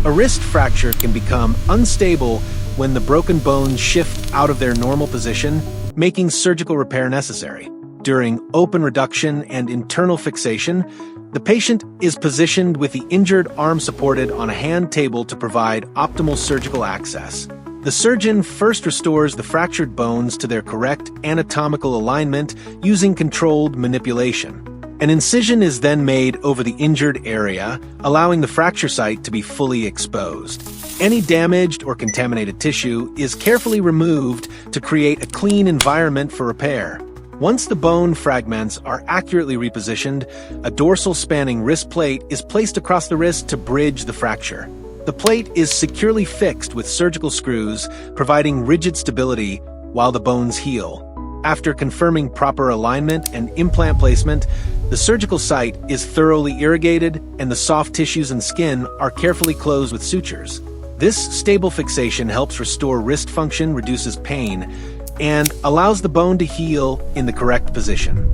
A wrist fracture can become unstable when the broken bones shift out of their normal position, making surgical repair necessary. During open reduction and internal fixation, the patient is positioned with the injured arm supported on a hand table to provide optimal surgical access. The surgeon first restores the fractured bones to their correct anatomical alignment using controlled manipulation. An incision is then made over the injured area, allowing the fracture site to be fully exposed. Any damaged or contaminated tissue is carefully removed to create a clean environment for repair. Once the bone fragments are accurately repositioned, a dorsal spanning wrist plate is placed across the wrist to bridge the fracture. The plate is securely fixed with surgical screws, providing rigid stability while the bones heal. After confirming proper alignment and implant placement, the surgical site is thoroughly irrigated and the soft tissues and skin are carefully closed with sutures. This stable fixation helps restore wrist function, reduces pain, and allows the bone to heal in the correct position.